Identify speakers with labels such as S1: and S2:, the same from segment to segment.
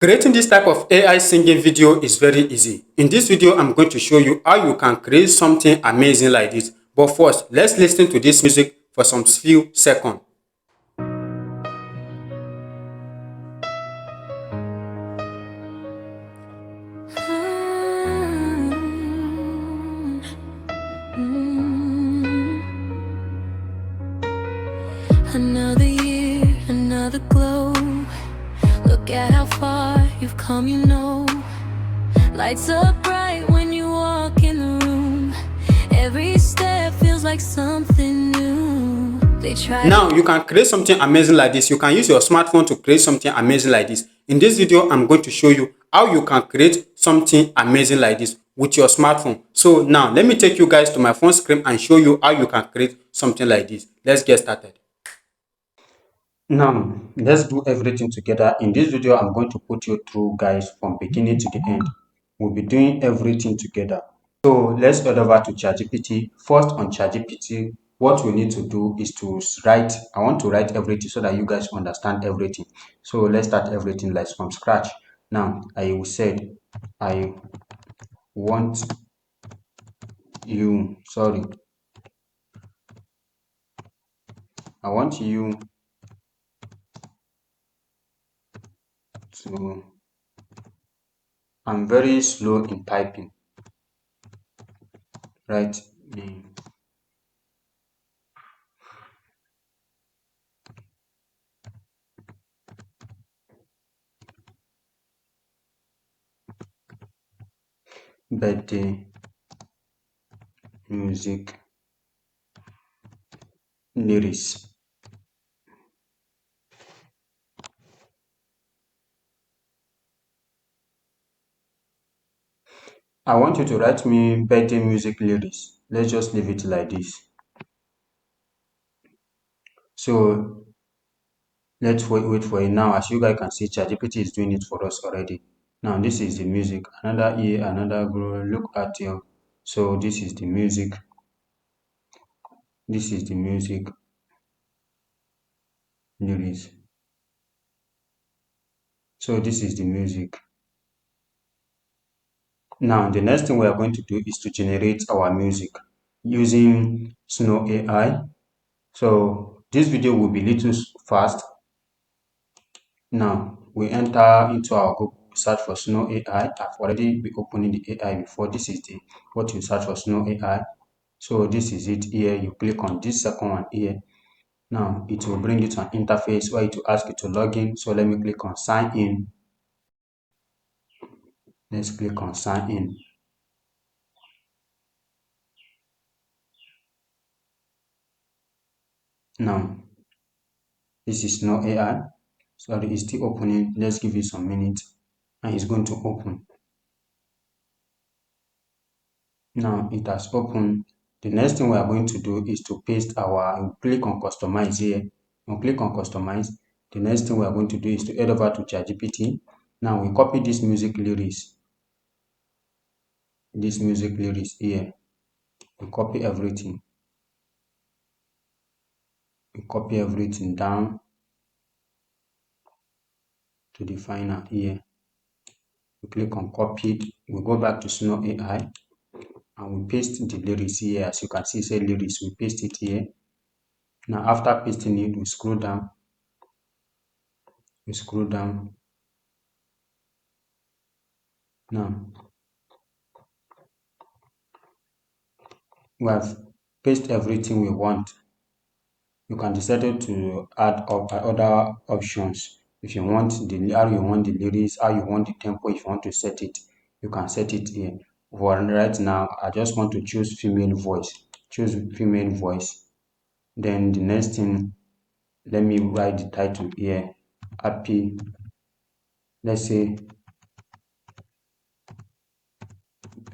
S1: Creating this type of AI singing video is very easy. In this video, I'm going to show you how you can create something amazing like this. But first, let's listen to this music for some few seconds.
S2: Another year, another glow. Look at how far you've come, you know. Lights up bright when you walk in the room. Every step feels like something new.
S1: Now, you can create something amazing like this. You can use your smartphone to create something amazing like this. In this video, I'm going to show you how you can create something amazing like this with your smartphone. So now, let me take you guys to my phone screen and show you how you can create something like this. Let's get started. Now, let's do everything together. In this video, I'm going to put you through, guys, from beginning to the end. We'll be doing everything together. So let's head over to ChatGPT. First on ChatGPT, what we need to do is to write. I want to write everything so that you guys understand everything. So let's start everything like from scratch. Now, I will say, I want you, sorry, I want you to, I'm very slow in typing. Write me birthday music lyrics. I want you to write me birthday music lyrics. Let's just leave it like this. So let's wait for it now. As you guys can see, ChatGPT is doing it for us already. Now this is the music. Another ear, another grow. Look at your. So this is the music. This is the music lyrics. So this is the music. Now the next thing we are going to do is to generate our music using Snow AI. So this video will be little fast. Now we enter into our Google, search for Snow AI. I've already been opening the AI before. This is the what you search for, Snow AI. So this is it here. You click on this second one here. Now it will bring you to an interface where it will ask you to log in. So let me click on sign in. Let's click on sign in. Now this is Snow AI. Sorry, it's still opening. Let's give it some minutes and it's going to open. Now it has opened. The next thing we are going to do is to paste our, click on customize here. We'll click on customize. The next thing we are going to do is to head over to ChatGPT. Now we copy this music lyrics. This music lyrics here. We copy everything. We copy everything down to the final here. We click on copied. We go back to Snow AI and we paste the lyrics here. As you can see, say lyrics. We paste it here. Now after pasting it, we scroll down. We scroll down. Now we have pasted everything we want. You can decide to add up other options. If you want the how you want the lyrics, how you want the tempo, if you want to set it, you can set it here. For right now, I just want to choose female voice. Choose female voice. Then the next thing, let me write the title here. Happy, let's say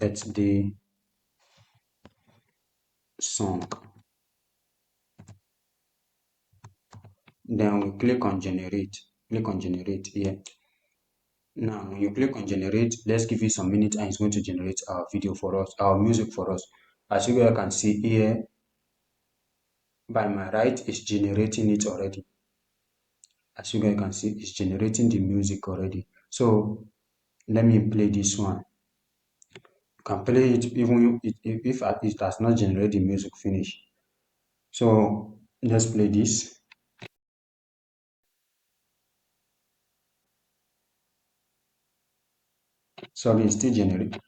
S1: birthday song. Then we click on generate. Click on generate here. Now, when you click on generate, let's give it some minutes and it's going to generate our video for us, our music for us. As you guys can see here, by my right, it's generating it already. As you guys can see, it's generating the music already. So let me play this one. You can play it even if it has not generated the music finish. So let's play this. Sorry, it's still generating.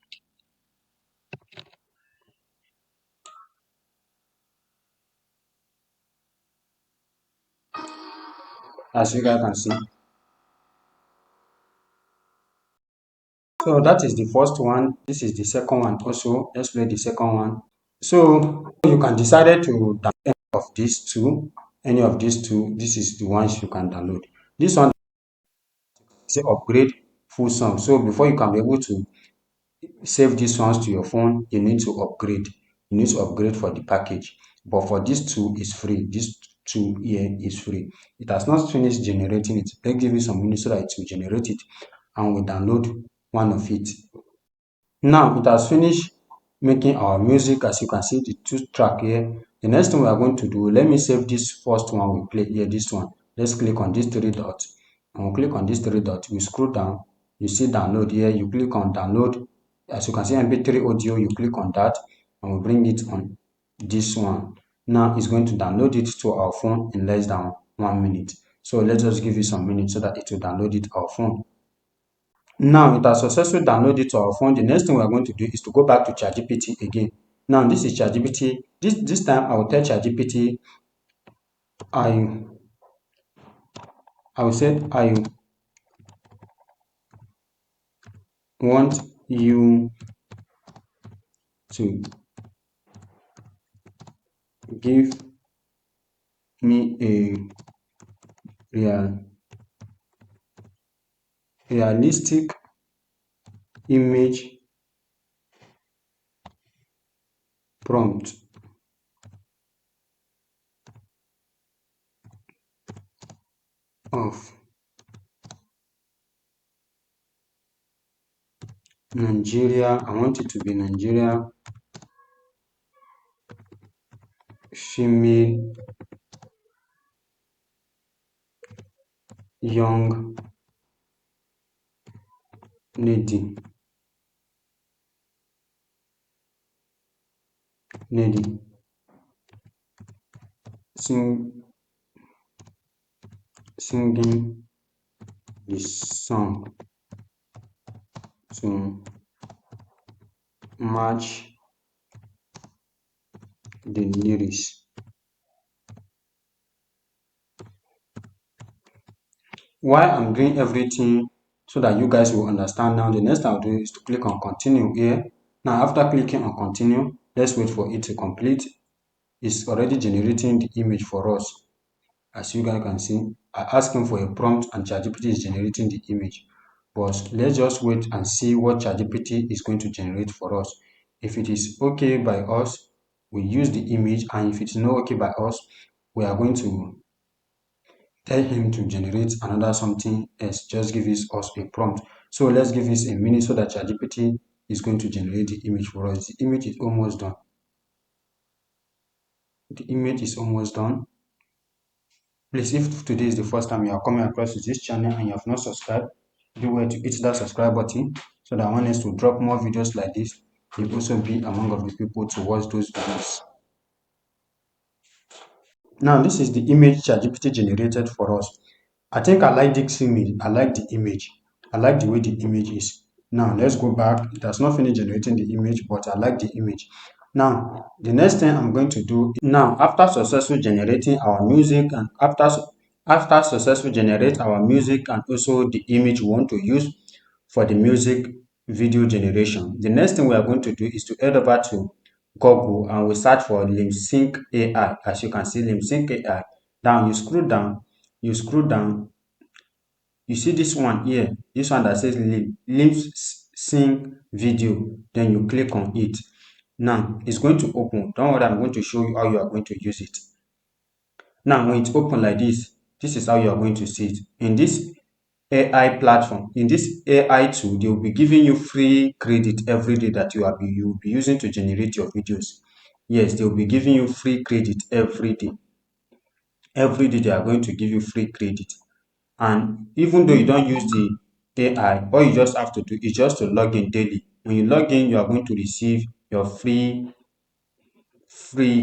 S1: As you guys can see. So that is the first one. This is the second one also. Let's play the second one. So you can decide to download any of these two. Any of these two. This is the ones you can download. This one say upgrade full song. So before you can be able to save these ones to your phone, you need to upgrade. You need to upgrade for the package. But for these two, it's free. This two here is free. It has not finished generating it. Let's give it some minutes so that it will generate it, and we download one of it. Now it has finished making our music. As you can see, the two track here. The next thing we are going to do, let me save this first one we play here, this one. Let's click on these three dots. And we'll click on these three dots. We scroll down. You see download here. You click on download. As you can see, MP3 audio, you click on that and we bring it on this one. Now it's going to download it to our phone in less than 1 minute. So let's just give it some minutes so that it will download it to our phone. Now it has successfully downloaded to our phone. The next thing we are going to do is to go back to ChatGPT again. Now this is ChatGPT. This time I will tell ChatGPT I will say I want you to give me a real, realistic image prompt of Nigeria. I want it to be Nigeria female young lady sing, singing the song to match the lyrics. Why I'm doing everything so that you guys will understand now, the next thing I'll do is to click on continue here. Now after clicking on continue, let's wait for it to complete. It's already generating the image for us. As you guys can see, I asked him for a prompt and ChatGPT is generating the image. But let's just wait and see what ChatGPT is going to generate for us. If it is okay by us, we use the image, and if it's not okay by us, we are going to tell him to generate another something else. Just give us a prompt. So let's give this a minute so that ChatGPT is going to generate the image for us. The image is almost done. The image is almost done. Please, if today is the first time you are coming across this channel and you have not subscribed, do well to hit that subscribe button so that when us to drop more videos like this, you'll also be among of the people to watch those videos. Now, this is the image ChatGPT generated for us. I think I like this image. I like the image. I like the way the image is. Now, let's go back. It has not finished generating the image, but I like the image. Now, the next thing I'm going to do now, after successfully generating our music and after successfully generate our music and also the image we want to use for the music video generation, the next thing we are going to do is to head over to Google and we search for LimSync AI. As you can see, LimSync AI. Down, you scroll down, you see this one here, this one that says LimSync video. Then you click on it. Now it's going to open. Don't worry, I'm going to show you how you are going to use it. Now, when it's open like this is how you are going to see it. In this AI platform, in this AI tool, they will be giving you free credit every day that you will be using to generate your videos. Yes, they will be giving you free credit every day. Every day they are going to give you free credit. And even though you don't use AI, all you just have to do is just to log in daily. When you log in, you are going to receive your free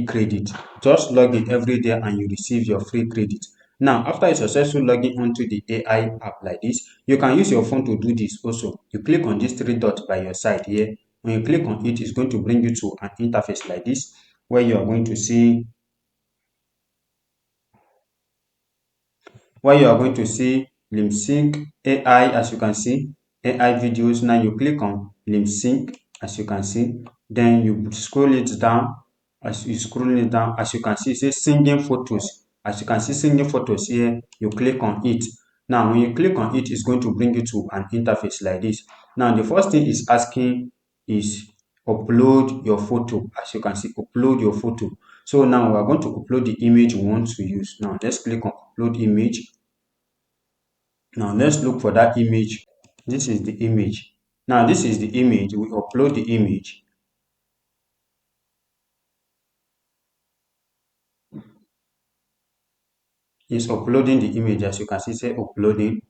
S1: credit. Just log in every day and you receive your free credit. Now, after you successfully log in onto the AI app like this, you can use your phone to do this also. You click on these three dots by your side here. When you click on it, it's going to bring you to an interface like this, where you are going to see where you are going to see lip sync AI. As you can see, AI videos. Now you click on lip sync, as you can see, then you scroll it down. As you scroll it down, as you can see, it says singing photos. As you can see singing photos here, you click on it. Now when you click on it, it's going to bring you to an interface like this. Now the first thing is asking is upload your photo. As you can see, upload your photo. So now we are going to upload the image we want to use. Now let's click on upload image. Now let's look for that image. This is the image. Now this is the image. We upload the image. It's uploading the image. As you can see, say uploading.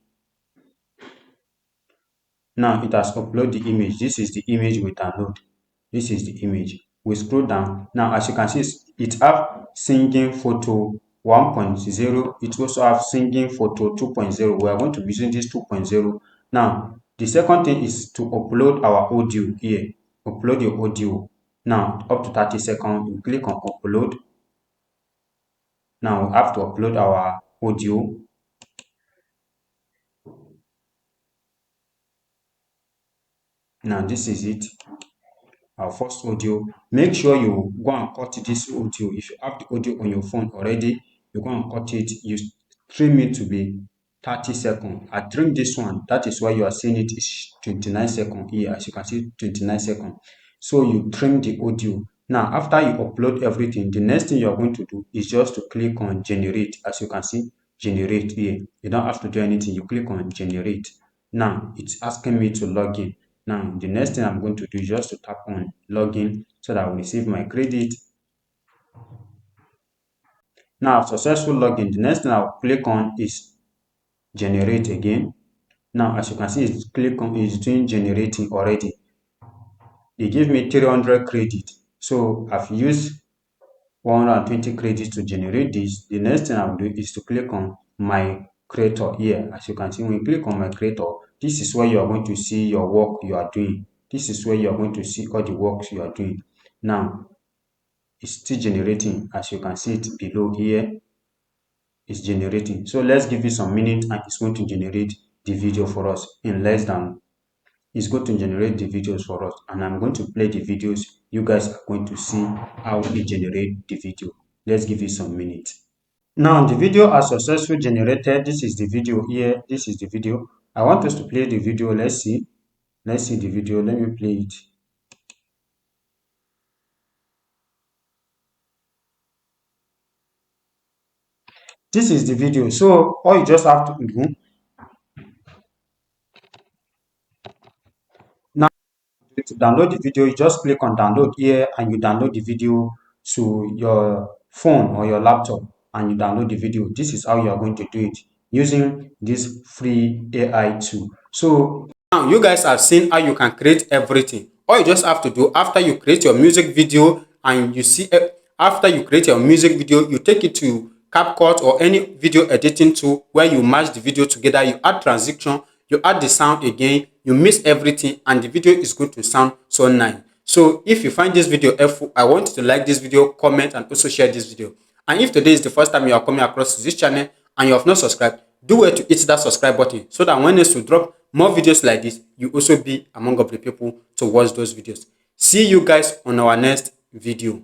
S1: Now it has uploaded the image. This is the image we download. This is the image. We scroll down. Now as you can see, it have singing photo 1.0. It also have singing photo 2.0. We are going to be using this 2.0. Now the second thing is to upload our audio here. Upload your audio. Now up to 30 seconds. You click on upload. Now we have to upload our audio. Now this is it. Our first audio. Make sure you go and cut this audio. If you have the audio on your phone already, you go and cut it. You trim it to be 30 seconds. I trim this one. That is why you are seeing it is 29 seconds here. As you can see, 29 seconds. So you trim the audio. Now, after you upload everything, the next thing you are going to do is just to click on generate. As you can see, generate here. You don't have to do anything. You click on generate. Now, it's asking me to log in. Now, the next thing I'm going to do is just to tap on login so that I will receive my credit. Now, successful login. The next thing I'll click on is generate again. Now, as you can see, it's doing generating already. It gave me 300 credit. So I've used 120 credits to generate this. The next thing I'll do is to click on my creator here. As you can see, when you click on my creator, this is where you are going to see your work you are doing. This is where you are going to see all the works you are doing. Now, it's still generating. As you can see it below here, it's generating. So let's give it some minutes and it's going to generate the video for us in less than it's going to generate the videos for us, and I'm going to play the videos. You guys are going to see how we generate the video. Let's give it some minutes. Now the video has successfully generated. This is the video here. This is the video. I want us to play the video. Let's see. Let's see the video. Let me play it. This is the video. So all you just have to do now to download the video, you just click on download here and you download the video to your phone or your laptop and you download the video. This is how you are going to do it using this free AI tool. So now you guys have seen how you can create everything. All you just have to do after you create your music video and you see after you create your music video, you take it to CapCut or any video editing tool where you match the video together, you add transition, you add the sound again, you mix everything and the video is going to sound so nice. So if you find this video helpful, I want you to like this video, comment and also share this video. And if today is the first time you are coming across this channel and you have not subscribed, do well to hit that subscribe button so that when next we drop more videos like this, you also be among of the people to watch those videos. See you guys on our next video.